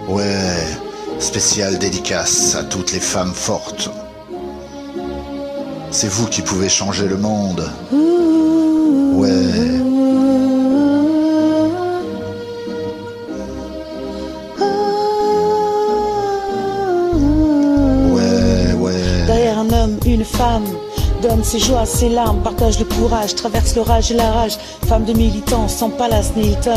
Ouais, spéciale dédicace à toutes les femmes fortes. C'est vous qui pouvez changer le monde. Ouais. Derrière un homme, une femme donne ses joies, ses larmes, partage le courage, traverse l'orage et la rage. Femme de militant, sans palace ni Hilton,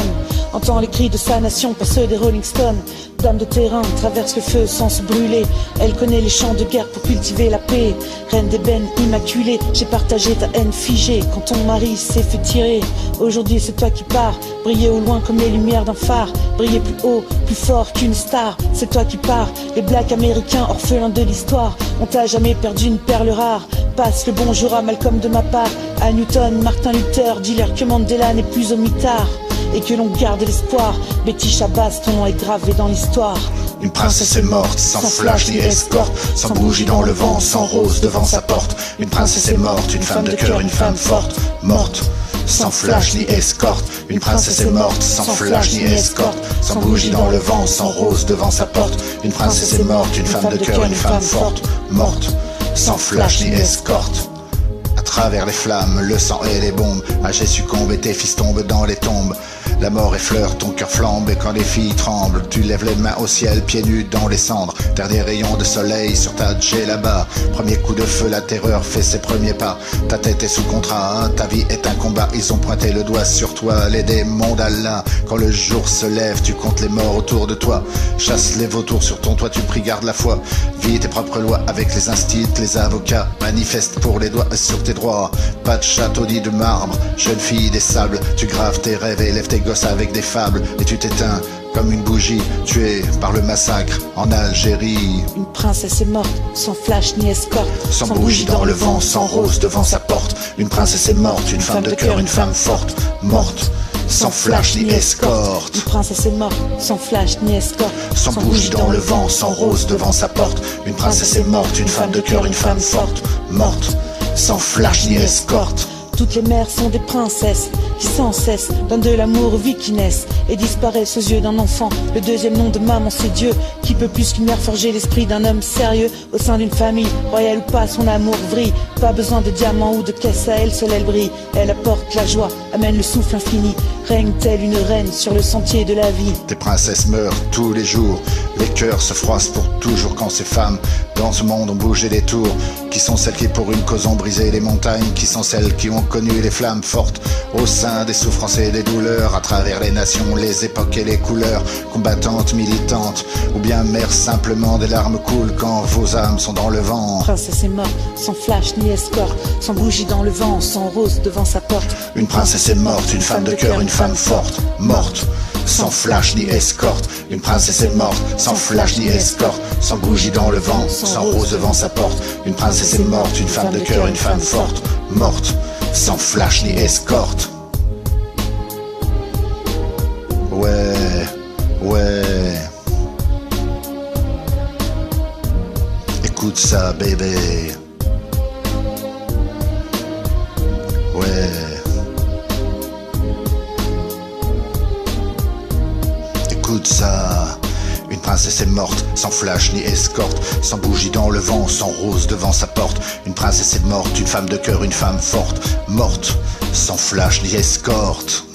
entend les cris de sa nation, pas ceux des Rolling Stones. Dame de terrain, traverse le feu sans se brûler. Elle connaît les champs de guerre pour cultiver la paix. Reine d'ébène immaculée, j'ai partagé ta haine figée. Quand ton mari s'est fait tirer, aujourd'hui c'est toi qui pars. Briller au loin comme les lumières d'un phare. Briller plus haut, plus fort qu'une star. C'est toi qui pars. Les blacks américains orphelins de l'histoire ont à jamais perdu une perle rare. Passe le bonjour à Malcolm de ma part, à Newton, Martin Luther. Dis-leur que Mandela n'est plus au mitard et que l'on garde l'espoir. Betty Shabazz, ton nom est gravé dans l'histoire. Une princesse est morte, sans flash ni escorte, sans bougie dans le vent, sans rose devant sa porte. Une princesse est morte, une femme de cœur, une femme forte, morte, sans flash ni escorte. Une princesse est morte, sans flash ni escorte, sans bougie dans le vent, sans rose devant sa porte. Une princesse est morte, une femme de cœur, une femme forte, morte, sans flash ni escorte. À travers les flammes, le sang et les bombes, âgé succombe et tes fils tombent dans les tombes. La mort effleure, ton cœur flambe et quand les filles tremblent, tu lèves les mains au ciel, pieds nus dans les cendres. Dernier rayon de soleil sur ta djellaba. Premier coup de feu, la terreur fait ses premiers pas. Ta tête est sous contrat, hein, ta vie est un combat. Ils ont pointé le doigt sur toi, les démons d'Allah. Quand le jour se lève, tu comptes les morts autour de toi. Chasse les vautours sur ton toit, tu pries, garde la foi. Vis tes propres lois avec les instits, les avocats. Manifeste pour les doigts sur tes droits. Pas de château dit de marbre, jeune fille des sables. Tu graves tes rêves et lèves tes gosses avec des fables. Et tu t'éteins comme une bougie, tuée par le massacre en Algérie. Une princesse est morte, sans flash ni escorte, sans bougie dans le vent, sans rose devant sa porte. Une princesse est morte, une femme de cœur, une femme forte, morte, sans flash ni escorte. Une princesse est morte, sans flash ni escorte, sans bougie dans le vent, sans rose devant sa porte. Une princesse est morte, une femme de cœur, une femme forte, morte, sans flash ni escorte. Toutes les mères sont des princesses qui sans cesse donnent de l'amour aux vies qui naissent et disparaissent aux yeux d'un enfant. Le deuxième nom de maman c'est Dieu, qui peut plus qu'une mère forger l'esprit d'un homme sérieux au sein d'une famille. Royale ou pas, son amour vrille. Pas besoin de diamants ou de caisse, à elle seule elle brille. Elle apporte la joie, amène le souffle infini. Règne telle une reine sur le sentier de la vie. Des princesses meurent tous les jours, les cœurs se froissent pour toujours quand ces femmes dans ce monde ont bougé les tours. Qui sont celles qui pour une cause ont brisé les montagnes, qui sont celles qui ont connu les flammes fortes au sein des souffrances et des douleurs, à travers les nations, les époques et les couleurs, combattantes, militantes, ou bien mères simplement des larmes coulent quand vos âmes sont dans le vent. Princesse est morte, sans flash ni escorte, sans bougie dans le vent, sans rose devant sa porte. Une princesse est morte, une femme de cœur, une femme forte, morte, sans flash ni escorte. Une princesse est morte, sans flash ni escorte, sans bougie dans le vent, sans rose devant sa porte. Une princesse est morte, une femme de cœur, une femme forte, morte, sans flash ni escorte. Ouais, ouais. Écoute ça, bébé. Ouais. Écoute ça. Une princesse est morte, sans flash ni escorte, sans bougie dans le vent, sans rose devant sa porte. Une princesse est morte, une femme de cœur, une femme forte, morte, sans flash ni escorte.